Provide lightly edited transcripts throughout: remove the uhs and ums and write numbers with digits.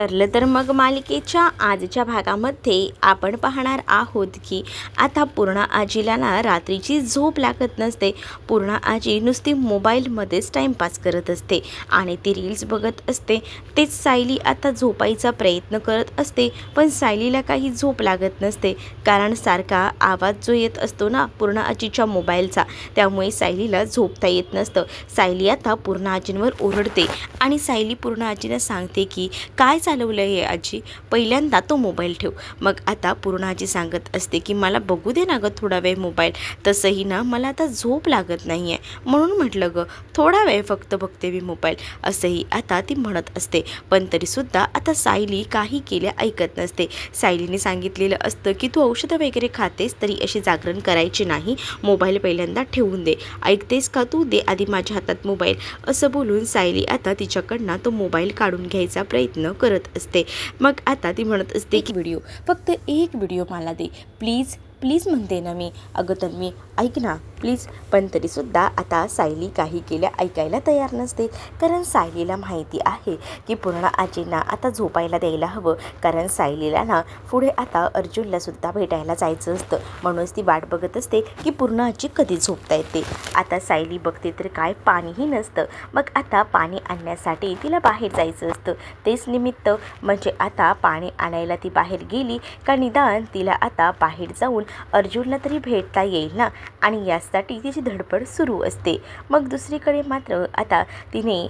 ठरलं तर मग मालिकेच्या आजच्या भागामध्ये आपण पाहणार आहोत की आता पूर्णा आजीला ना रात्रीची झोप लागत नसते. पूर्णा आजी नुसती मोबाईलमध्येच टाईमपास करत असते आणि ती रील्स बघत असते. तेच सायली आता झोपायचा प्रयत्न करत असते, पण सायलीला काही झोप लागत नसते, कारण सारखा आवाज जो येत असतो ना पूर्णा आजीच्या मोबाईलचा, त्यामुळे सायलीला झोपता येत नसतं. सायली आता पूर्णा आजींवर ओरडते आणि सायली पूर्णा आजीला सांगते की काय चालवलं आहे आजी, पहिल्यांदा तो मोबाईल ठेव. मग आता पूर्णा आजी सांगत असते की मला बघू दे ना गं थोडा वेळ मोबाईल, तसंही ना मला आता झोप लागत नाही आहे, म्हणून म्हटलं गं थोडा वेळ फक्त बघते मी मोबाईल, असंही आता ती म्हणत असते. पण तरीसुद्धा आता सायली काही केल्या ऐकत नसते. सायलीने सांगितलेलं असतं की तू औषधं वगैरे खातेस तरी अशी जागरण करायची नाही, मोबाईल पहिल्यांदा ठेवून दे, ऐकतेस का तू, दे आधी माझ्या हातात मोबाईल. असं बोलून सायली आता तिच्याकडनं तो मोबाईल काढून घ्यायचा प्रयत्न करत असते. मग आता ती म्हणत असते की फक्त एक व्हिडिओ मला दे प्लीज प्लीज, म्हणते ना मी, अगं तर मी ऐक ना प्लीज. पण तरीसुद्धा आता सायली काही केल्या ऐकायला तयार नसते, कारण सायलीला माहिती आहे की पूर्णा आजींना आता झोपायला द्यायला हवं, कारण सायलीला ना पुढे आता अर्जुनलासुद्धा भेटायला जायचं असतं, म्हणूनच ती वाट बघत असते की पूर्णा आजी कधी झोपता येते. आता सायली बघते तर काय पाणीही नसतं. मग आता पाणी आणण्यासाठी तिला बाहेर जायचं असतं. तेच निमित्त म्हणजे आता पाणी आणायला ती बाहेर गेली का निदान तिला आता बाहेर जाऊन अर्जुनला तरी भेटता येईल ना, आणि यासाठी तिची धडपड सुरू असते. मग दुसरीकडे मात्र आता तिने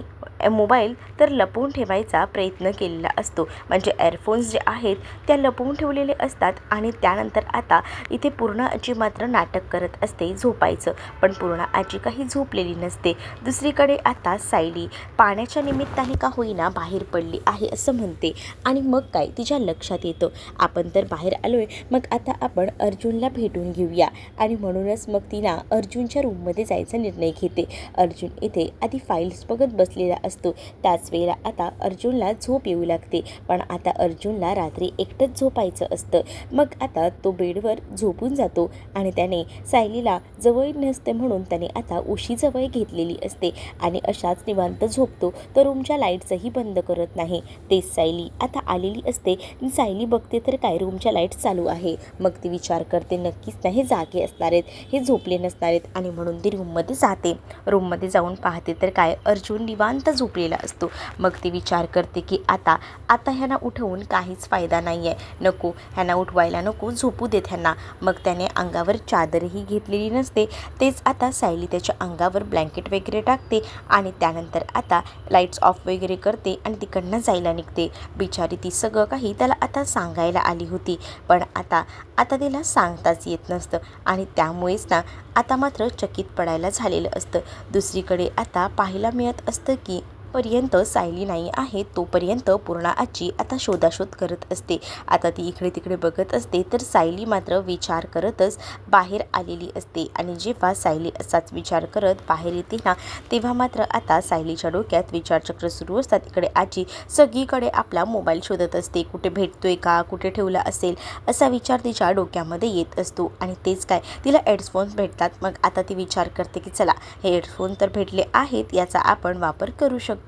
मोबाईल तर लपवून ठेवायचा प्रयत्न केलेला असतो, म्हणजे एअरफोन्स जे आहेत त्या लपवून ठेवलेले असतात. आणि त्यानंतर आता इथे पूर्णा आजी मात्र नाटक करत असते झोपायचं, पण पूर्णा आजी काही झोपलेली नसते. दुसरीकडे आता सायली पाण्याच्या निमित्ताने का होईना बाहेर पडली आहे असं म्हणते, आणि मग काय तिच्या लक्षात येतं आपण तर बाहेर आलोय, मग आता आपण अर्जुनला भेटून घेऊया. आणि म्हणूनच मग ती ना अर्जुनच्या रूममध्ये जायचा निर्णय घेते. अर्जुन इथे आधी फाईल्स बघत बसलेला असतो, त्याच वेळेला आता अर्जुनला झोप येऊ लागते, पण आता अर्जुनला रात्री एकटंच झोपायचं असतं. मग आता तो बेडवर झोपून जातो आणि त्याने सायलीला जवळ नसते म्हणून त्याने आता उशी जवळ घेतलेली असते आणि अशाच निवांत झोपतो. तर रूमच्या लाईट्सही बंद करत नाही. तेच सायली आता आलेली असते. सायली बघते तर काय रूमच्या लाईट्स चालू आहे. मग ती विचार करते नक्कीच नाही हे जागे असणार आहेत, हे झोपले नसणार आहेत, आणि म्हणून ती रूममध्ये जाते. रूममध्ये जाऊन पाहते तर काय अर्जुन निवांत झोपलेला असतो. मग ती विचार करते की आता ह्यांना उठवून काहीच फायदा नाही आहे, नको ह्यांना उठवायला नको, झोपू देत ह्यांना. मग त्याने अंगावर चादरही घेतलेली नसते. तेच आता सायली त्याच्या अंगावर ब्लँकेट वगैरे टाकते आणि त्यानंतर आता लाईट्स ऑफ वगैरे करते आणि तिकडनं जायला निघते. बिचारी ती सगळं काही त्याला आता सांगायला आली होती, पण आता तिला सांगताच येत नसतं, आणि त्यामुळेच ना आता मात्र चकित पडायला झालेलं असतं. दुसरीकडे आता पाहायला मिळत असतं की पर्यंत सायली नाही आहे तोपर्यंत पूर्णा आजी आता शोधाशोध करत असते. आता ती इकडे तिकडे बघत असते तर सायली मात्र विचार करतच बाहेर आलेली असते, आणि जेव्हा सायली असाच विचार करत बाहेर येते ना तेव्हा मात्र आता सायलीच्या डोक्यात विचारचक्र सुरू असतात. इकडे आजी सगळीकडे आपला मोबाईल शोधत असते, कुठे भेटतोय का, कुठे ठेवला असेल असा विचार तिच्या डोक्यामध्ये येत असतो. आणि तेच काय तिला हेडफोन्स भेटतात. मग आता ती विचार करते की चला हे हेडफोन तर भेटले आहेत, याचा आपण वापर करू शकतो,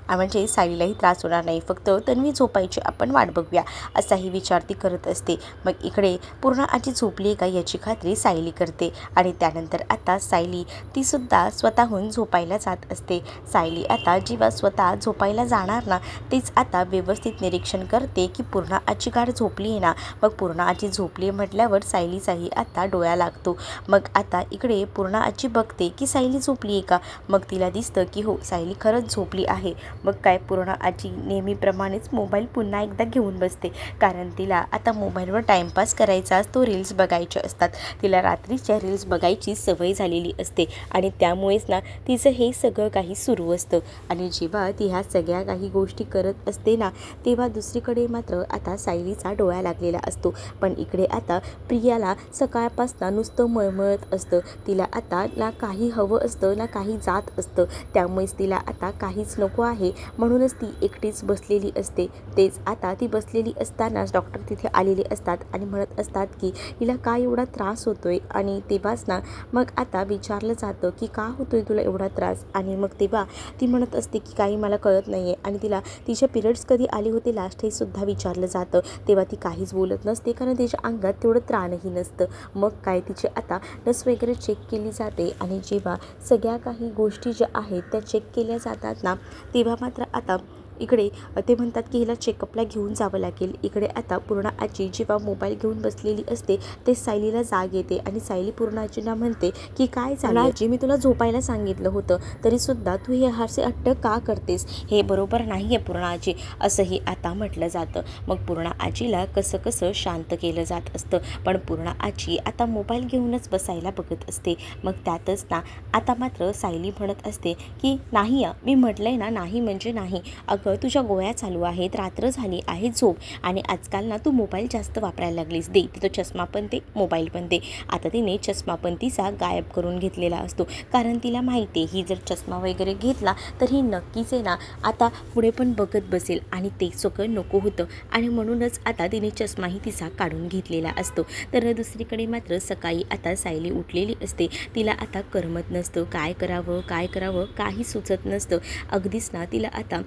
म्हणजे सायलीलाही त्रास होणार नाही, फक्त तन्वी झोपायची आपण वाट बघूया, असाही विचार ती करत असते. मग इकडे पूर्णा आजी झोपली आहे का याची खात्री सायली करते, आणि त्यानंतर आता सायली ती सुद्धा स्वतःहून झोपायला जात असते. सायली आता जेव्हा स्वतः झोपायला जाणार ना तीच आता व्यवस्थित निरीक्षण करते की पूर्णा आजी गाढ झोपली आहे ना. मग पूर्णा आजी झोपली म्हटल्यावर सायलीचाही आता डोळा लागतो. मग आता इकडे पूर्णा आजी बघते की सायली झोपली आहे का. मग तिला दिसतं की हो सायली खरंच झोपली आहे. मग काय पूर्णा आजी नेहमीप्रमाणेच मोबाईल पुन्हा एकदा घेऊन बसते, कारण तिला आता मोबाईलवर टाईमपास करायचा असतो, रील्स बघायचे असतात. तिला रात्रीच्या रील्स बघायची सवय झालेली असते, आणि त्यामुळेच ना तिचं हे सगळं काही सुरू असतं. आणि जेव्हा ती ह्या सगळ्या काही गोष्टी करत असते ना तेव्हा दुसरीकडे मात्र आता सायलीचा डोळा लागलेला असतो. पण इकडे आता प्रियाला सकाळपासून नुसतं मळमळत असतं. तिला आता ना काही हवं असतं ना काही जात असतं, त्यामुळेच तिला आता काहीच कोणीच नको आहे म्हणूनच ती एकटीच बसलेली असते. तेच आता ती बसलेली असतानाच डॉक्टर तिथे आलेले असतात आणि म्हणत असतात की हिला काय एवढा त्रास होतोय. आणि तेव्हाच ना मग आता विचारलं जातं की का होतोय तुला एवढा त्रास. आणि मग तेव्हा ती म्हणत असते की काही मला कळत नाही आहे. आणि तिला तिचे पिरियड्स कधी आले होते लास्ट हे सुद्धा विचारलं जातं. तेव्हा ती काहीच बोलत नसते कारण तिच्या अंगात तेवढं त्राणही नसतं. मग काय तिचे आता नस वगैरे चेक केली जाते आणि जेव्हा सगळ्या काही गोष्टी ज्या आहेत त्या चेक केल्या जातात ना तेव्हा मात्र आता इकडे ते म्हणतात की हिला चेकअपला घेऊन जावं लागेल. इकडे आता पूर्ण आजी जेव्हा मोबाईल घेऊन बसलेली असते ते सायलीला जाग येते आणि सायली पूर्ण आजीला म्हणते की काय झालं आजी, मी तुला झोपायला सांगितलं होतं तरीसुद्धा तू हे असे हट्ट का करतेस, हे बरोबर नाही आहे पूर्ण आजी, असंही आता म्हटलं जातं. मग पूर्ण आजीला कसं कसं शांत केलं जात असतं. पण पूर्ण आजी आता मोबाईल घेऊनच बसायला बघत असते. मग त्यातच ना आता मात्र सायली म्हणत असते की नाही मी म्हटलंय ना नाही म्हणजे नाही. अगं तुझ्या गोळ्या चालू आहेत, रात्र झाली आहे, झोप. आणि आजकाल ना तू मोबाईल जास्त वापरायला लागलीस, दे तो चष्मा पण दे, मोबाईल पण दे. आता तिने चष्मा पण तिचा गायब करून घेतलेला असतो कारण तिला माहिती आहे ही जर चष्मा वगैरे घेतला तर ही नक्कीच आहे ना आता पुढे पण बघत बसेल आणि ते सगळं नको होतं. आणि म्हणूनच आता तिने चष्माही तिचा काढून घेतलेला असतो. तर दुसरीकडे मात्र सकाळी आता सायली उठलेली असते. तिला आता करमत नसतं, काय करावं काही सुचत नसतं. अगदीच ना तिला आता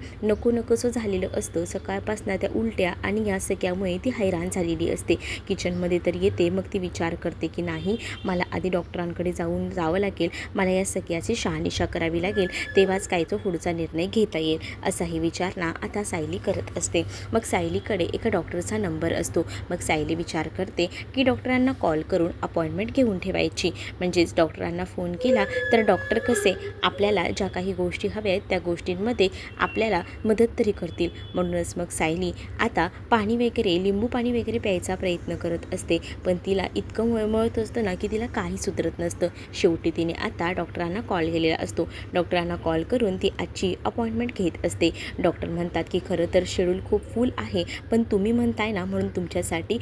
नकोसं झालेलं असतं. सकाळपासून त्या उलट्या आणि या सगळ्यामुळे ती हैराण झालेली असते. किचनमध्ये तर येते मग ती विचार करते की नाही मला आधी डॉक्टरांकडे जावं लागेल, मला या सगळ्याची शहानिशा करावी लागेल, तेव्हाच काय तो पुढचा निर्णय घेता येईल, असाही विचार ना आता सायली करत असते. मग सायलीकडे एका डॉक्टरचा नंबर असतो. मग सायली विचार करते की डॉक्टरांना कॉल करून अपॉइंटमेंट घेऊन ठेवायची. म्हणजेच डॉक्टरांना फोन केला तर डॉक्टर कसे आपल्याला ज्या काही गोष्टी हव्या आहेत त्या गोष्टींमध्ये आपल्याला मदत तरी करतील. म्हणूनच मग सायली आता पाणी वगैरे लिंबू पाणी वगैरे प्यायचा प्रयत्न करत असते. पण तिला इतकं मळमळत असतं ना की तिला काही सुधरत नसतं. शेवटी तिने आता डॉक्टरांना कॉल केलेला असतो. डॉक्टरांना कॉल करून ती आजची अपॉइंटमेंट घेत असते. डॉक्टर म्हणतात की खरं तर शेड्यूल खूप फुल आहे पण तुम्ही म्हणताय ना म्हणून तुमच्यासाठी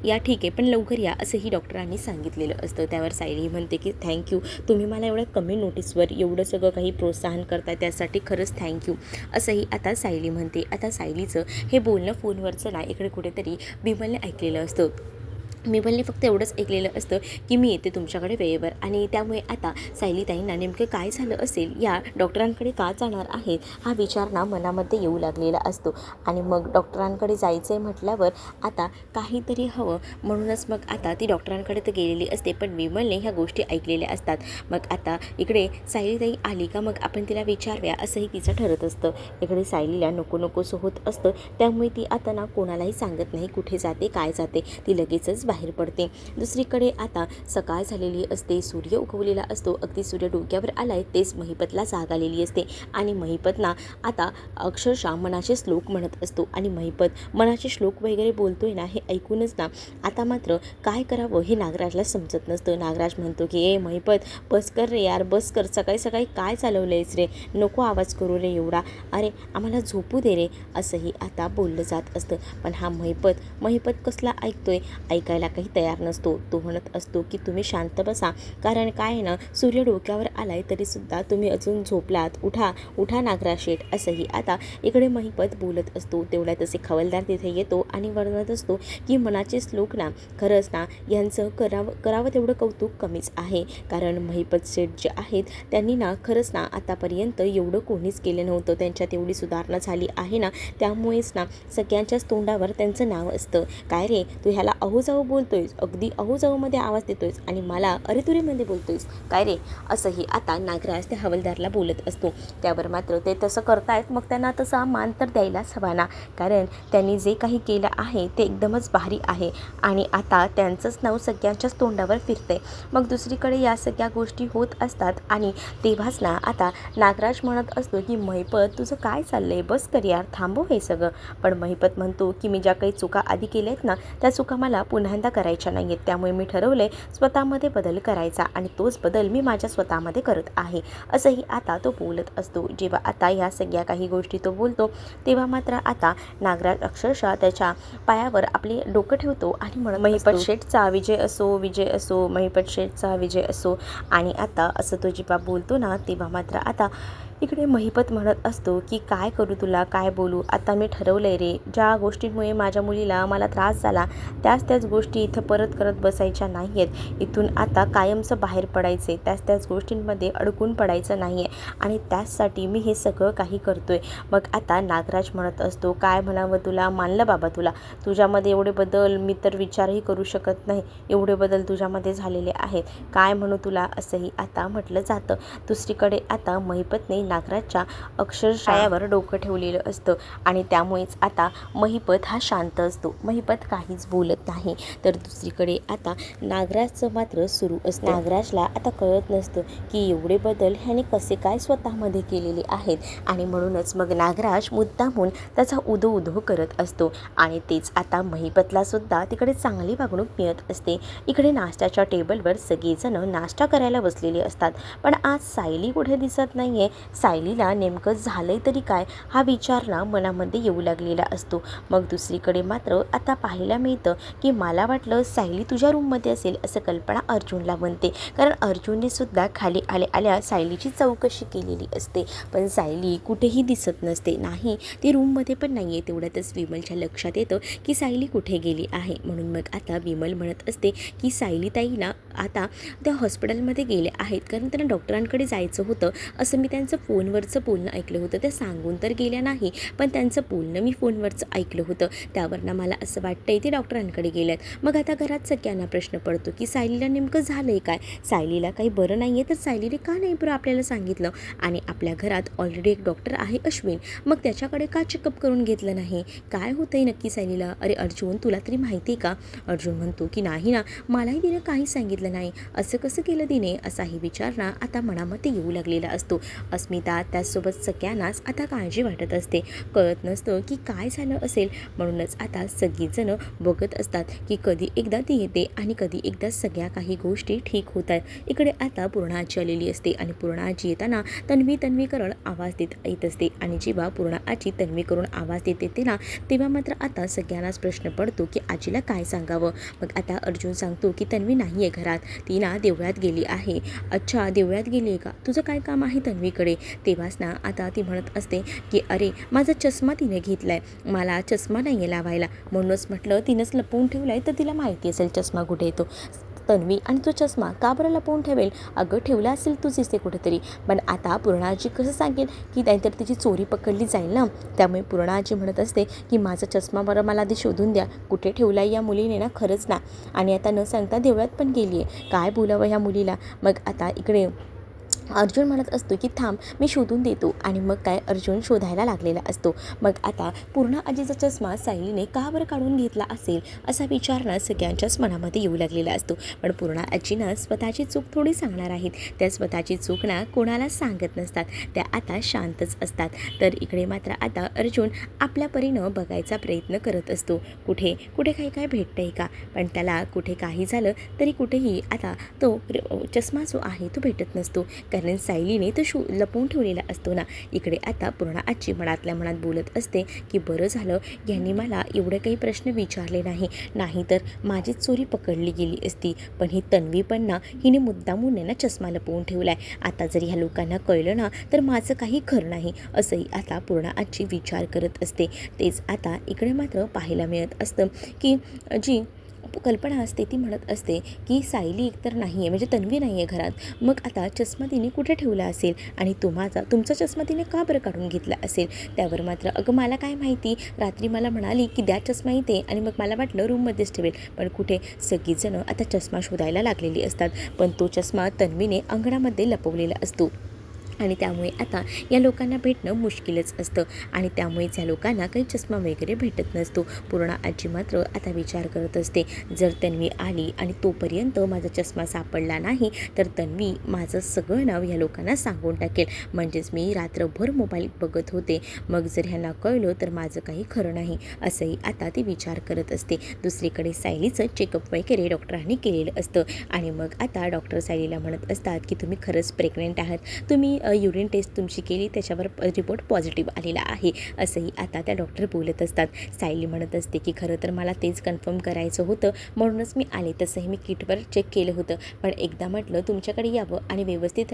या ठीक आहे पण लवकर या, असंही डॉक्टरांनी सांगितलेलं असतं. त्यावर सायली म्हणते की थँक्यू, तुम्ही मला एवढ्या कमी नोटीसवर एवढं सगळं काही प्रोत्साहन करताय त्यासाठी खरंच थँक्यू, असंही आता सायली म्हणते. आता सायलीचं हे बोलणं फोनवरचं ना इकडे कुठेतरी बिमलने ऐकलेलं असतं. बिमलने फक्त एवढंच ऐकलेलं असतं की मी येते तुमच्याकडे वेळेवर. आणि त्यामुळे आता सायलीताईंना नेमकं काय झालं असेल, या डॉक्टरांकडे का जाणार आहेत हा विचार ना मनामध्ये येऊ लागलेला असतो. आणि मग डॉक्टरांकडे जायचं आहे म्हटल्यावर आता काहीतरी हवं म्हणूनच मग आता ती डॉक्टरांकडे तर गेलेली असते. पण बिमलने ह्या गोष्टी ऐकलेल्या असतात. मग आता इकडे सायलीताई आली का मग आपण तिला विचारूया असंही तिचं ठरत असतं. इकडे सायलीला नकोसं होत असतं त्यामुळे ती आता ना कोणालाही सांगत नाही कुठे जाते काय जाते, ती लगेचच बाहेर पडते. दुसरीकडे आता सकाळ झालेली असते, सूर्य उगवलेला असतो. अगदी सूर्य डोक्यावर आलाय तेच महिपतला जाग आलेली असते. आणि महिपत ना आता अक्षरशः मनाचे श्लोक म्हणत असतो. आणि महिपत मनाचे श्लोक वगैरे बोलतोय ना हे ऐकूनच ना आता मात्र काय करावं हे नागराजला समजत नसतं. नागराज म्हणतो की ए महिपत बस कर रे यार, बस कर, सकाळी सकाळी काय चालवलंयस रे, नको आवाज करू रे एवढा, अरे आम्हाला झोपू दे रे, असंही आता बोललं जात असतं. पण हा महिपत कसला ऐकतोय, ऐकायला काही तयार नसतो. तो म्हणत असतो की तुम्ही शांत बसा, कारण काय ना सूर्य डोक्यावर आलाय तरीसुद्धा तुम्ही अजून झोपलात, उठा नागराज शेठ, असंही आता इकडे महिपत बोलत असतो. तेवढ्यात असे खवलदार तिथे येतो आणि वर्णत असतो की मनाचे श्लोक ना खरंच ना यांचं करावं तेवढं कौतुक कमीच आहे. कारण महिपत शेठ जे आहेत त्यांनी ना खरंच ना आतापर्यंत एवढं कोणीच केलं नव्हतं. त्यांच्यात एवढी सुधारणा झाली आहे ना त्यामुळेच ना सगळ्यांच्याच तोंडावर त्यांचं नाव असतं. काय रे तू ह्याला अहोजाऊ बोलतोयस, अगदी अहोजाऊमध्ये आवाज देतोयस आणि मला अरेतुरेमध्ये बोलतोयस काय रे, असंही आता नागराज त्या हवालदारला बोलत असतो. त्यावर मात्र ते तसं करतायत मग त्यांना तसा मान तर द्यायलाच हवा ना, कारण त्यांनी जे काही केलं आहे ते एकदमच भारी आहे आणि आता त्यांचंच नाव सगळ्यांच्याच तोंडावर फिरतंय. मग दुसरीकडे या सगळ्या गोष्टी होत असतात आणि तेव्हाच ना आता नागराज म्हणत असतो की महिपत तुझं काय चाललंय, बस कर यार, थांबव हे सगळं. पण महिपत म्हणतो की मी ज्या काही चुका आधी केल्या आहेत ना त्या चुका मला पुन्हांदा करायच्या नाही आहेत, त्यामुळे मी ठरवलंय स्वतःमध्ये बदल करायचा आणि तोच बदल मी माझ्या स्वतःमध्ये करत आहे, असंही आता तो बोलत असतो. जेव्हा आता या सगळ्या काही गोष्टी तो बोलतो तेव्हा मात्र आता नागराज अक्षरशः त्याच्या पायावर आपले डोकं ठेवतो आणि म्हणत महिपत शेठचा विजय असो, विजय असो, महिपत शेठचा विजय असो. आणि आता असं तो जेव्हा बोलतो ना तेव्हा मात्र आता इकडे महिपत म्हणत असतो की काय करू तुला, काय बोलू, आता मी ठरवलं आहे रे, ज्या गोष्टींमुळे माझ्या मुलीला मला त्रास झाला त्याच गोष्टी इथं परत करत बसायच्या नाही आहेत. इथून आता कायमचं बाहेर पडायचे, त्याच गोष्टींमध्ये अडकून पडायचं नाही आहे आणि त्याचसाठी मी हे सगळं काही करतो आहे. मग आता नागराज म्हणत असतो काय म्हणावं तुला, मानलं बाबा तुझ्यामध्ये एवढे बदल मी तर विचारही करू शकत नाही, एवढे बदल तुझ्यामध्ये झालेले आहेत, काय म्हणू तुला, असंही आता म्हटलं जातं. दुसरीकडे आता महिपतने नागराजच्या अक्षरशःवर डोकं ठेवलेलं असतं आणि त्यामुळेच आता महिपत हा शांत असतो. महिपत काहीच बोलत नाही. तर दुसरीकडे आता नागराजचं मात्र सुरू असतं. नागराजला आता कळत नसतं की एवढे बदल ह्याने कसे काय स्वतःमध्ये केलेले आहेत आणि म्हणूनच मग नागराज मुद्दामून त्याचा उदो करत असतो आणि तेच आता महिपतला सुद्धा तिकडे चांगली वागणूक मिळत असते. इकडे नाश्त्याच्या टेबलवर सगळेजण नाश्ता करायला बसलेले असतात, पण आज सायली कुठे दिसत नाही आहे. सायलीला नेमकं झालंय तरी काय हा विचार ना मनामध्ये येऊ लागलेला असतो. मग दुसरीकडे मात्र आता पाहायला मिळतं की मला वाटलं सायली तुझ्या रूममध्ये असेल असं कल्पना अर्जुनला बनते, कारण अर्जुनने सुद्धा खाली आल्या सायलीची चौकशी केलेली असते, पण सायली कुठेही दिसत नसते. नाही, ती रूममध्ये पण नाही आहे. तेवढ्यातच विमलच्या लक्षात येतं की सायली कुठे गेली आहे. म्हणून मग आता विमल म्हणत असते की सायली ताई ना आता त्या हॉस्पिटलमध्ये गेले आहेत, कारण त्यांना डॉक्टरांकडे जायचं होतं असं मी त्यांचं फोनवरचं बोलणं ऐकलं होतं. त्या सांगून तर गेल्या नाही, पण त्यांचं बोलणं मी फोनवरचं ऐकलं होतं. त्यावरनं मला असं वाटतंय ते डॉक्टरांकडे गेल्यात. मग आता घरात सगळ्यांना प्रश्न पडतो की सायलीला नेमकं झालंय काय, सायलीला काही बरं नाही आहे तर सायलीने का नाही बरं आपल्याला सांगितलं, आणि आपल्या घरात ऑलरेडी एक डॉक्टर आहे अश्विन, मग त्याच्याकडे का चेकअप करून घेतलं नाही, काय होतंय नक्की सायलीला. अरे अर्जुन तुला तरी माहिती आहे का. अर्जुन म्हणतो की नाही ना, मलाही तिने काही सांगितलं नाही, असं कसं केलं तिने, असाही विचार ना आता मनामध्ये येऊ लागलेला असतो. अस्मिता त्याचसोबत सगळ्यांनाच आता काळजी वाटत असते, कळत नसतं की काय झालं असेल. म्हणूनच आता सगळीजणं बघत असतात की कधी एकदा ती येते आणि कधी एकदा सगळ्या काही गोष्टी ठीक होतात. इकडे आता पूर्णा आजी आलेली असते आणि पूर्णा आजी येताना तन्वी करून आवाज देत येत असते आणि जेव्हा पूर्णा आजी तन्वी करून आवाज देत येते ना, तेव्हा मात्र आता सगळ्यांनाच प्रश्न पडतो की आजीला काय सांगावं. मग आता अर्जुन सांगतो की तन्वी नाही आहे घरात, ती ना देवळात गेली आहे. अच्छा, देवळात गेली आहे का, तुझं काय काम आहे तन्वीकडे. तेव्हाच ना आता ती म्हणत असते की अरे माझा चष्मा तिने घेतला आहे, मला चष्मा नाही आहे लावायला, म्हणूनच म्हटलं तिनंच लपवून ठेवला आहे, तर तिला माहिती असेल चष्मा कुठे येतो. तन्वी आणि तो चष्मा का बरं लपवून ठेवेल, अगं ठेवला असेल तूच दिसते कुठेतरी. पण आता पूर्णा आजी कसं सांगेल की नाहीतर तिची चोरी पकडली जाईल ना. त्यामुळे पूर्णा आजी म्हणत असते की माझा चष्मा बरं मला आधी शोधून द्या, कुठे ठेवला या मुलीने ना खरंच ना. आणि आता न सांगता देवळात पण गेली आहे, काय बोलावं ह्या मुलीला. मग आता इकडे अर्जुन म्हणत असतो की थांब मी शोधून देतो, आणि मग काय अर्जुन शोधायला लागलेला असतो. मग आता पूर्णा आजीचा चष्मा सायलीने का बरं काढून घेतला असेल असा विचार ना सगळ्यांच्याच मनामध्ये येऊ लागलेला असतो. पण पूर्णा आजीनं स्वतःची चूक थोडी सांगणार आहेत, त्या स्वतःची चूक ना कोणाला सांगत नसतात, त्या आता शांतच असतात. तर इकडे मात्र आता अर्जुन आपल्या परीनं बघायचा प्रयत्न करत असतो, कुठे काही भेटतंय का. पण त्याला कुठे काही झालं तरी कुठेही आता तो चष्मा जो आहे तो भेटत नसतो, कारण सायलीने तो लपवून ठेवलेला असतो ना. इकडे आता पूर्णा आजी मनातल्या मनात बोलत असते की बरं झालं यांनी मला एवढे काही प्रश्न विचारले नाही तर माझीच चोरी पकडली गेली असती. पण ही तन्वी पण ना हिने मुद्दामून ना चष्मा लपवून ठेवलाय, आता जर ह्या लोकांना कळलं ना तर माझं काही खरं नाही, असंही आता पूर्णा आजी विचार करत असते. तेच आता इकडे मात्र पाहायला मिळत असतं की जी कल्पना असते ती म्हणत असते की सायली एकतर नाही आहे, म्हणजे तन्वी नाही आहे घरात, मग आता चष्मा तिने कुठे ठेवला असेल आणि तुमचा चष्मा तिने का बरं काढून घेतला असेल. त्यावर मात्र अगं मला काय माहिती, रात्री मला म्हणाली की द्या चष्मा इथे, आणि मग मला वाटलं रूममध्येच ठेवेल, पण कुठे सगळीजणं आता चष्मा शोधायला लागलेली असतात. पण तो चष्मा तन्वीने अंगणामध्ये लपवलेला असतो आणि त्यामुळे आता या लोकांना भेटणं मुश्किलच असतं आणि त्यामुळेच या लोकांना काही चष्मा वगैरे भेटत नसतो. पूर्णा आजी मात्र आता विचार करत असते, जर तन्वी आली आणि तोपर्यंत माझा चष्मा सापडला नाही तर तन्वी माझं सगळं नाव या लोकांना सांगून टाकेल, म्हणजेच मी रात्रभर मोबाईल बघत होते, मग जर ह्यांना कळलं तर माझं काही खरं नाही, असंही आता ती विचार करत असते. दुसरीकडे सायलीचं चेकअप वगैरे डॉक्टरांनी केलेलं असतं आणि मग आता डॉक्टर सायलीला म्हणत असतात की तुम्ही खरंच प्रेग्नेंट आहात, तुम्ही युरिन टेस्ट तुमची केली, त्याच्यावर रिपोर्ट पॉझिटिव्ह आलेला आहे, असंही आता त्या डॉक्टर बोलत असतात. सायली म्हणत असते की खरं तर मला तेच कन्फर्म करायचं होतं, म्हणूनच मी आले. तसंही मी किटवर चेक केलं होतं, पण एकदा म्हटलं तुमच्याकडे यावं आणि व्यवस्थित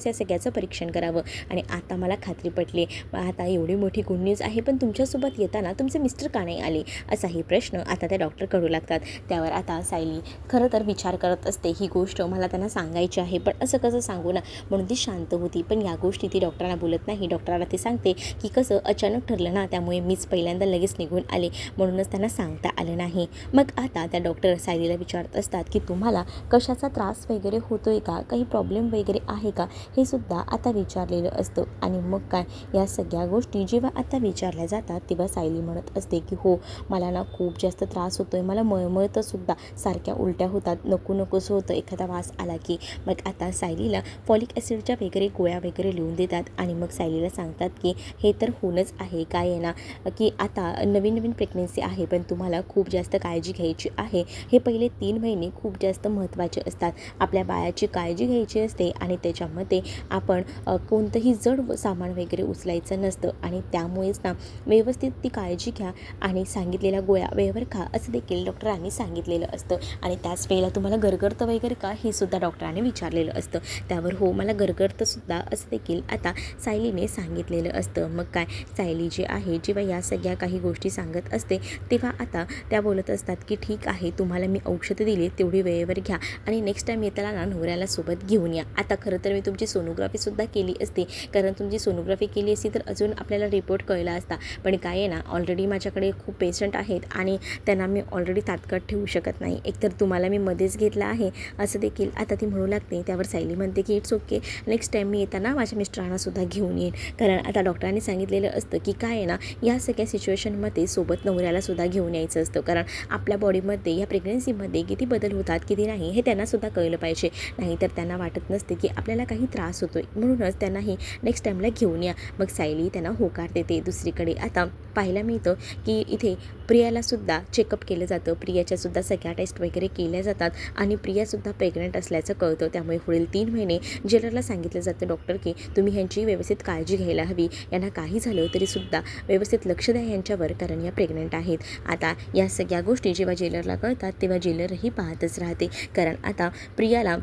या सगळ्याचं परीक्षण करावं. आणि आता मला खात्री पटली. आता एवढी मोठी गुड न्यूज आहे, पण तुमच्यासोबत येताना तुमचे मिस्टर का नाही आले, असाही प्रश्न आता त्या डॉक्टर करू लागतात. त्यावर आता सायली खरं तर विचार करत असते, ही गोष्ट मला त्यांना सांगायची आहे, पण असं कसं सांगू ना, म्हणून ती शांत होती. पण या गोष्टी ती डॉक्टरांना बोलत नाही. डॉक्टरांना ती सांगते की कसं अचानक ठरलं ना, त्यामुळे मीच पहिल्यांदा लगेच निघून आले, म्हणूनच त्यांना सांगता आलं नाही. मग आता त्या डॉक्टर सायलीला विचारत असतात की तुम्हाला कशाचा त्रास वगैरे होतोय का, काही प्रॉब्लेम वगैरे आहे का, हे सुद्धा आता विचारलेलं असतं. आणि मग काय, या सगळ्या गोष्टी जेव्हा आता विचारल्या जातात तेव्हा सायली म्हणत असते की हो, मला ना खूप जास्त त्रास होतोय, मला मळमळतं सुद्धा, सारख्या उलट्या होतात, नको नकोसं होतं एखादा वास आला की. मग आता सायलीला फॉलिक ॲसिडच्या वगैरे गोळ्या वगैरे लिहून देतात आणि मग सायलीला सांगतात की हे तर होणंच आहे, काय आहे ना की आता नवीन प्रेग्नन्सी आहे, पण तुम्हाला खूप जास्त काळजी घ्यायची आहे. हे पहिले 3 महिने खूप जास्त महत्त्वाचे असतात. आपल्या बाळाची काळजी घ्यायची असते आणि त्याच्यामध्ये आपण कोणतंही जड सामान वगैरे उचलायचं नसतं आणि त्यामुळेच ना व्यवस्थित ती काळजी घ्या आणि सांगितलेल्या गोळ्या वेळेवर खा, असं देखील डॉक्टरांनी सांगितलेलं असतं. आणि त्याच वेळेला तुम्हाला गरगरतं वगैरे का, हे सुद्धा डॉक्टरांनी विचारलेलं असतं. त्यावर हो, मला गरगरतं सुद्धा, असं देखील आता सायलीने सांगितलेलं असतं. मग काय, सायली जी आहे जेव्हा या सगळ्या काही गोष्टी सांगत असते तेव्हा आता त्या बोलत असतात की ठीक आहे, तुम्हाला मी औषधं दिली तेवढी वेळेवर घ्या आणि नेक्स्ट टाईम येताना ना नवऱ्याला सोबत घेऊन या. आता खरं तर मी तुमची सोनोग्राफीसुद्धा केली असते, कारण तुमची सोनोग्राफी केली असती तर अजून आपल्याला रिपोर्ट कळला असता. पण काय आहे ना, ऑलरेडी माझ्याकडे खूप पेशंट आहेत आणि त्यांना मी ऑलरेडी तात्काळ ठेवू शकत नाही, एकतर तुम्हाला मी मध्येच घेतला आहे, असं देखील आता ती म्हणू लागते. त्यावर सायली म्हणते की इट्स ओके, नेक्स्ट टाईम मी येताना माझ्या मिस्टरांनासुद्धा घेऊन येईन, कारण आता डॉक्टरांनी सांगितलेलं असतं की काय आहे ना, या सगळ्या सिच्युएशनमध्ये सोबत नवऱ्यालासुद्धा घेऊन यायचं असतं, कारण आपल्या बॉडीमध्ये या प्रेग्नन्सीमध्ये किती बदल होतात किती नाही हे त्यांनासुद्धा कळलं पाहिजे. नाहीतर त्यांना वाटत नसते की आपल्याला काही त्रास होतोय, म्हणूनच त्यांनाही नेक्स्ट टाईमला घेऊन या. मग सायली त्यांना होकार देते. दुसरीकडे आता पाहायला मिळतं की इथे प्रियालासुद्धा चेकअप केलं जातं, प्रियाच्यासुद्धा सगळ्या टेस्ट वगैरे केल्या जातात आणि प्रियासुद्धा प्रेग्नंट असल्याचं कळतं. त्यामुळे पुढील 3 महिने जेलरला सांगितलं जातं डॉक्टर की तुम्ही ह्यांची व्यवस्थित काळजी घ्यायला हवी, यांना काही झालं तरीसुद्धा व्यवस्थित लक्ष द्या यांच्यावर, कारण या प्रेग्नंट आहेत. आता या सगळ्या गोष्टी जेव्हा जेलरला कळतात तेव्हा जेलरही पाहतच राहते, कारण आता प्रियाला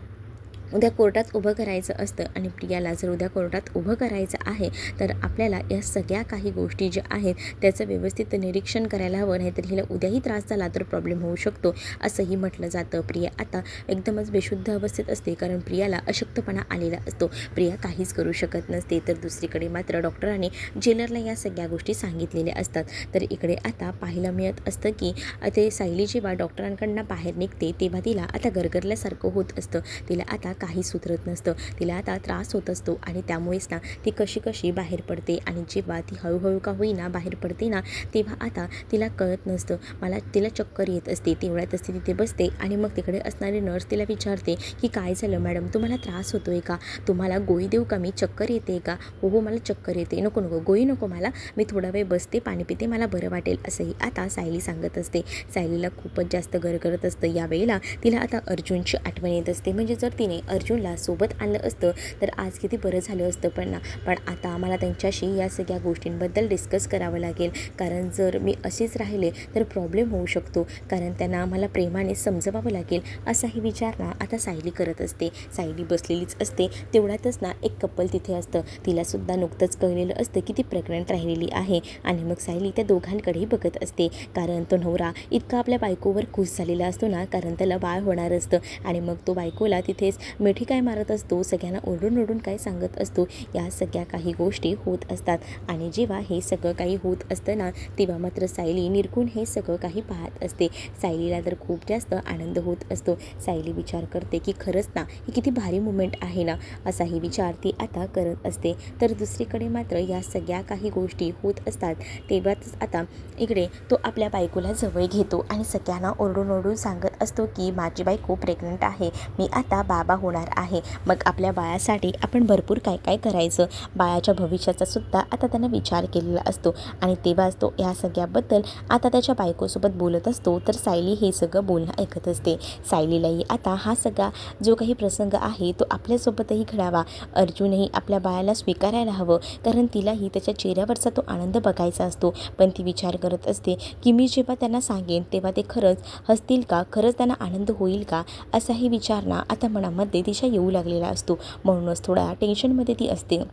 उद्या कोर्टात उभं करायचं असतं आणि प्रियाला जर उद्या कोर्टात उभं करायचं आहे तर आपल्याला या सगळ्या काही गोष्टी ज्या आहेत त्याचं व्यवस्थित निरीक्षण करायला हवं, नाहीतर हिला उद्याही त्रास झाला तर प्रॉब्लेम होऊ शकतो, असंही म्हटलं जातं. प्रिया आता एकदमच बेशुद्ध अवस्थेत असते, कारण प्रियाला अशक्तपणा आलेला असतो, प्रिया काहीच करू शकत नसते. तर दुसरीकडे मात्र डॉक्टरांनी जेलरला या सगळ्या गोष्टी सांगितलेल्या असतात. तर इकडे आता पाहायला मिळत असतं की ते सायली जेव्हा डॉक्टरांकडनं बाहेर निघते तेव्हा तिला आता गरगरल्यासारखं होत असतं, तिला आता काही सुधरत नसतं, तिला आता त्रास होत असतो आणि त्यामुळेच ना ती कशी बाहेर पडते. आणि जेव्हा ती हळूहळू का होईना बाहेर पडते ना, तेव्हा आता तिला कळत नसतं, तिला चक्कर येत असते. तेवढ्यातच ती तिथे बसते आणि मग तिकडे असणारी नर्स तिला विचारते की काय झालं मॅडम, तुम्हाला त्रास होतोय का, तुम्हाला गोळी देऊ का मी, चक्कर येते का. हो मला चक्कर येते, नको गोळी नको मला, मी थोडा वेळ बसते, पाणी पिते, मला बरं वाटेल, असंही आता सायली सांगत असते. सायलीला खूपच जास्त गरगरत असतं. यावेळेला तिला आता अर्जुनची आठवण येत असते, म्हणजे जर तिने अर्जुनला सोबत आणलं असतं तर आज किती बरं झालं असतं. पण आता मला त्यांच्याशी या सगळ्या गोष्टींबद्दल डिस्कस करावं लागेल, कारण जर मी अशीच राहिले तर प्रॉब्लेम होऊ शकतो, कारण त्यांना मला प्रेमाने समजवावं लागेल, असाही विचार ना आता सायली करत असते. सायली बसलेलीच असते. तेवढ्यातच ना एक कपल तिथे असतं, तिलासुद्धा नुकतंच कळलेलं असतं की ती प्रेग्नंट राहिलेली आहे. आणि मग सायली त्या दोघांकडेही बघत असते, कारण तो नवरा इतका आपल्या बायकोवर खुश झालेला असतो ना, कारण त्याला बाळ होणार असतं. आणि मग तो बायकोला तिथेच मिठी काय मारत असतो, सगळ्यांना ओरडून काय सांगत असतो. या सगळ्या काही गोष्टी होत असतात. आणि जेव्हा हे सगळं काही होत असतं ना, तेव्हा मात्र सायली निरखून हे सगळं काही पाहत असते. सायलीला तर खूप जास्त आनंद होत असतो. सायली विचार करते की खरंच ना ही किती भारी मुमेंट आहे ना, असाही विचार ती आता करत असते. तर दुसरीकडे मात्र या सगळ्या काही गोष्टी होत असतात. तेव्हाच आता इकडे तो आपल्या बायकोला जवळ घेतो आणि सगळ्यांना ओरडून सांगत असतो की माझी बायको प्रेग्नंट आहे, मी आता बाबा होणार आहे. मग आपल्या बाळासाठी आपण भरपूर काय काय करायचं, बाळाच्या भविष्याचा सुद्धा आता त्यानं विचार केलेला असतो. आणि तेव्हाच तो या सगळ्याबद्दल आता त्याच्या बायकोसोबत बोलत असतो. तर सायली हे सगळं बोलणं ऐकत असते. सायलीलाही आता हा सगळा जो काही प्रसंग आहे तो आपल्यासोबतही घडावा, अर्जुनही आपल्या बाळाला स्वीकारायला हवं, कारण तिलाही त्याच्या चेहऱ्यावरचा तो आनंद बघायचा असतो. पण ती विचार करत असते की मी जेव्हा त्यांना सांगेन तेव्हा ते खरंच हसतील का, खरंच त्यांना आनंद होईल का, असाही विचार ना आता मनामध्ये तिच्या येऊ लागलेला असतो. म्हणूनच थोड्या टेन्शनमध्ये ती असते,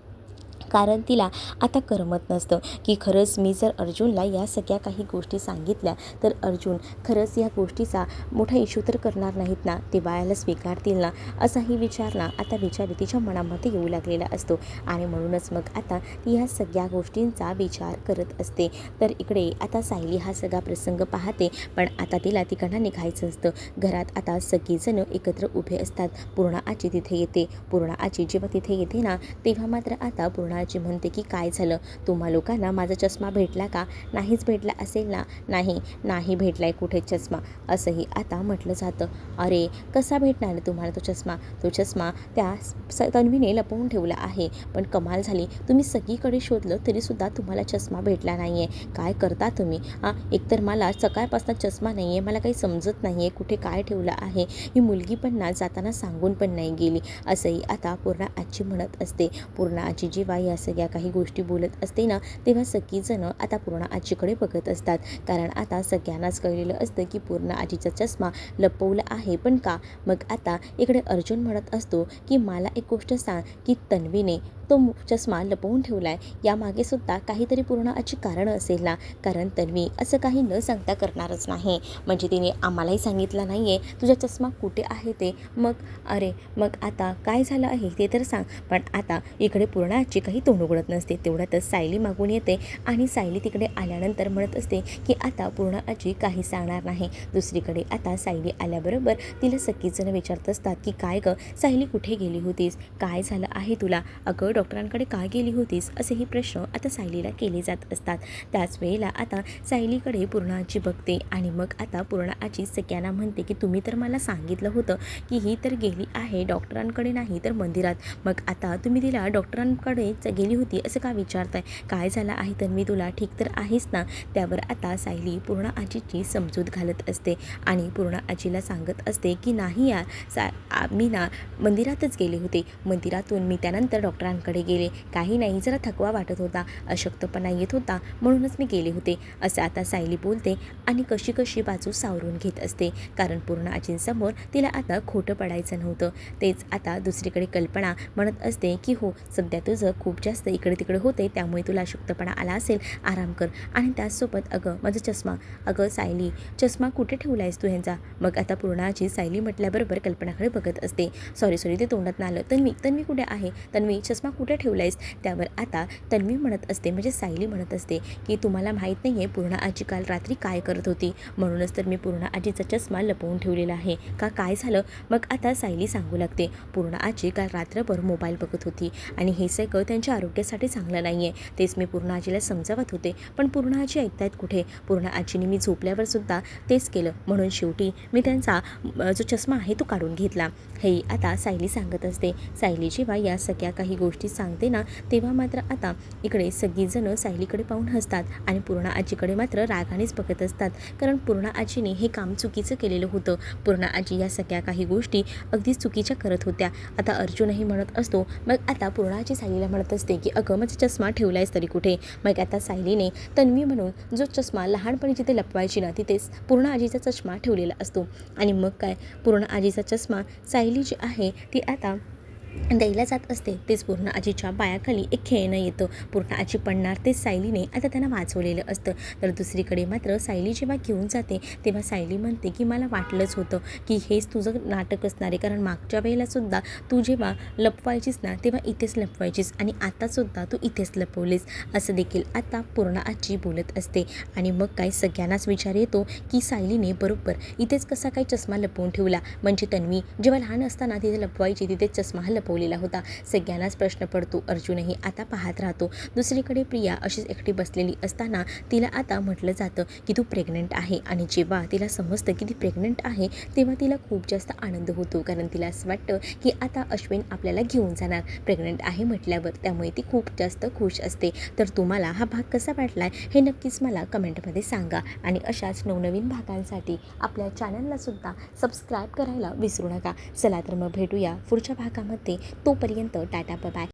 कारण तिला आता करमत नसतं की खरंच मी जर अर्जुनला या सगळ्या काही गोष्टी सांगितल्या तर अर्जुन खरंच या गोष्टीचा मोठा इश्यू तर करणार नाहीत ना, ते बाळाला स्वीकारतील ना, असाही विचार ना आता विचार तिच्या मनामध्ये येऊ लागलेला असतो. आणि म्हणूनच मग आता ती ह्या सगळ्या गोष्टींचा विचार करत असते. तर इकडे आता सायली हा सगळा प्रसंग पाहते, पण आता तिला तिकडनं निघायचं असतं. घरात आता सगळीजणं एकत्र उभे असतात. पूर्णा आजी तिथे येते. पूर्णा आजी जेव्हा तिथे येते ना, तेव्हा मात्र आता पूर्णा आजी म्हणते की काय झालं, तुम्हा लोकांना माझा चष्मा भेटला का, नाहीच भेटला असेल ना, नाही भेटलाय कुठे चष्मा, असंही आता म्हटलं जातं. अरे कसा भेटणार तुम्हाला तो चष्मा, तो चष्मा त्या तन्वीने लपवून ठेवला आहे. पण कमाल झाली, तुम्ही सगळीकडे शोधलं तरीसुद्धा तुम्हाला चष्मा भेटला नाही आहे. काय करता तुम्ही एकतर मला सकाळपासून चष्मा नाही आहे, मला काही समजत नाही आहे कुठे काय ठेवलं आहे. ही मुलगी पण ना जाताना सांगून पण नाही गेली, असंही आता पूर्णा आजी म्हणत असते. पूर्णा आजी जेव्हा या सगळ्या काही गोष्टी बोलत असते ना, तेव्हा सगळीजणं आता पूर्णा आजीकडे बघत असतात. कारण आता सगळ्यांनाच कळलेलं असतं की पूर्णा आजीचा चष्मा लपवला आहे. पण का? मग आता इकडे अर्जुन म्हणत असतो की मला एक गोष्ट सांग की तन्वीने तो चष्मा लपवून ठेवला आहे, यामागे सुद्धा काहीतरी पूर्णा आजी कारण असेल ना, कारण तन्वी असं काही न सांगता करणारच नाही. म्हणजे तिने आम्हालाही सांगितलं नाही आहे तुझा चष्मा कुठे आहे ते. मग आता काय झालं आहे ते तर सांग. पण आता इकडे पूर्णा आजी काही तोंड उघडत नसते. तेवढ्यातच सायली मागून येते आणि सायली तिकडे आल्यानंतर म्हणत असते की आता पूर्णा आजी काही सांगणार नाही. दुसरीकडे आता सायली आल्याबरोबर तिला सगळीजण विचारत असतात की काय गं सायली, कुठे गेली होतीस, काय झालं आहे तुला, अगं डॉक्टरांकडे का गेली होतीस, असेही प्रश्न आता सायलीला केले जात असतात. त्याच वेळेला आता सायलीकडे पूर्णा आजी बघते आणि मग आता पूर्णा आजी सगळ्यांना म्हणते की तुम्ही तर मला सांगितलं होतं की ही तर गेली आहे डॉक्टरांकडे नाही तर मंदिरात, मग आता तुम्ही तिला डॉक्टरांकडे गेली होती असं का विचारताय, काय झालं आहे तन्वी तुला, ठीक तर आहेस ना. त्यावर आता सायली पूर्णा आजीची समजूत घालत असते आणि पूर्णा आजीला सांगत असते की नाही यार मी ना मंदिरातच गेले होते, मंदिरातून मी त्यानंतर डॉक्टरांकडे गेले, काही नाही जरा थकवा वाटत होता, अशक्तपणा येत होता म्हणूनच मी गेले होते, असं आता सायली बोलते आणि कशी बाजू सावरून घेत असते. कारण पूर्णा आजींसमोर तिला आता खोटं पडायचं नव्हतं. तेच आता दुसरीकडे कल्पना म्हणत असते की हो सध्या तुझं खूप जास्त इकडे तिकडे होते त्यामुळे तुला अशक्तपणा आला असेल, आराम कर. आणि त्याचसोबत अगं माझा चष्मा, अगं सायली चष्मा कुठे ठेवला आहेस तू ह्यांचा. मग आता पूर्णा आजी सायली म्हटल्याबरोबर कल्पनाकडे बघत असते. सॉरी ते तोंडात आलं, तन्वी कुठे आहे, तन्वी चष्मा कुठे ठेवला आहेस. त्यावर आता तन्वी म्हणत असते म्हणजे सायली म्हणत असते की तुम्हाला माहीत नाही आहे पूर्णा आजी काल रात्री काय करत होती, म्हणूनच तर मी पूर्णा आजीचा चष्मा लपवून ठेवलेला आहे. का काय झालं. मग आता सायली सांगू लागते पूर्णा आजी काल रात्रभर मोबाईल बघत होती आणि हे सगळं त्यांच्या आरोग्यासाठी चांगलं नाही आहे. तेच मी पूर्णा आजीला समजावत होते पण पूर्णा आजी ऐकतायत कुठे. पूर्णा आजीने मी झोपल्यावर सुद्धा तेच केलं, म्हणून शेवटी मी त्यांचा जो चष्मा आहे तो काढून घेतला. हे आता सायली सांगत असते. सायली जेव्हा या सगळ्या काही गोष्टी सांगते ना, तेव्हा मात्र आता इकडे सगळीजणं सायलीकडे पाहून हसतात आणि पूर्णा आजीकडे मात्र रागानेच बघत असतात. कारण पूर्णा आजीने हे काम चुकीचं केलेलं होतं. पूर्णा आजी या सगळ्या काही गोष्टी अगदी चुकीच्या करत होत्या. आता अर्जुनही म्हणत असतो. मग आता पूर्णा आजी सायलीला म्हणत असते की अगं माझा चष्मा ठेवला आहेस तरी कुठे. मग आता सायलीने तन्वी म्हणून जो चष्मा लहानपणी जिथे लपवायची ना तिथेच पूर्णा आजीचा चष्मा ठेवलेला असतो. आणि मग काय पूर्णा आजीचा चष्मा सायली जी आहे ती आता द्यायला जात असते. तेच पूर्णा आजीच्या पायाखाली एक खेळणं येतं. पूर्णा आजी पडणार तेच सायलीने आता त्यांना वाचवलेलं असतं. तर दुसरीकडे मात्र सायली जेव्हा घेऊन जाते तेव्हा सायली म्हणते की मला वाटलंच होतं की हेच तुझं नाटक असणार आहे, कारण मागच्या वेळेलासुद्धा तू जेव्हा लपवायचीस ना तेव्हा इथेच लपवायचीस आणि आतासुद्धा तू इथेच लपवलीस, असं देखील आता पूर्णा आजी बोलत असते. आणि मग काय सगळ्यांनाच विचार येतो की सायलीने बरोबर इथेच कसा काय चष्मा लपवून ठेवला, म्हणजे तन्वी जेव्हा लहान असताना तिथे लपवायची तिथेच चष्मा लपवलेला होता. सगळ्यांनाच प्रश्न पडतो. अर्जुनही आता पाहत राहतो. दुसरीकडे प्रिया अशीच एकटी बसलेली असताना तिला आता म्हटलं जातं की तू प्रेग्नंट आहे आणि जेव्हा तिला समजतं की ती प्रेग्नंट आहे तेव्हा तिला खूप जास्त आनंद होतो, कारण तिला असं वाटतं की आता अश्विन आपल्याला घेऊन जाणार प्रेग्नंट आहे म्हटल्यावर. त्यामुळे ती खूप जास्त खुश असते. तर तुम्हाला हा भाग कसा वाटला हे नक्कीच मला कमेंटमध्ये सांगा आणि अशाच नवनवीन भागांसाठी आपल्या चॅनललासुद्धा सबस्क्राईब करायला विसरू नका. चला तर मग भेटूया पुढच्या भागामध्ये. तोपर्यंत टाटा बाय.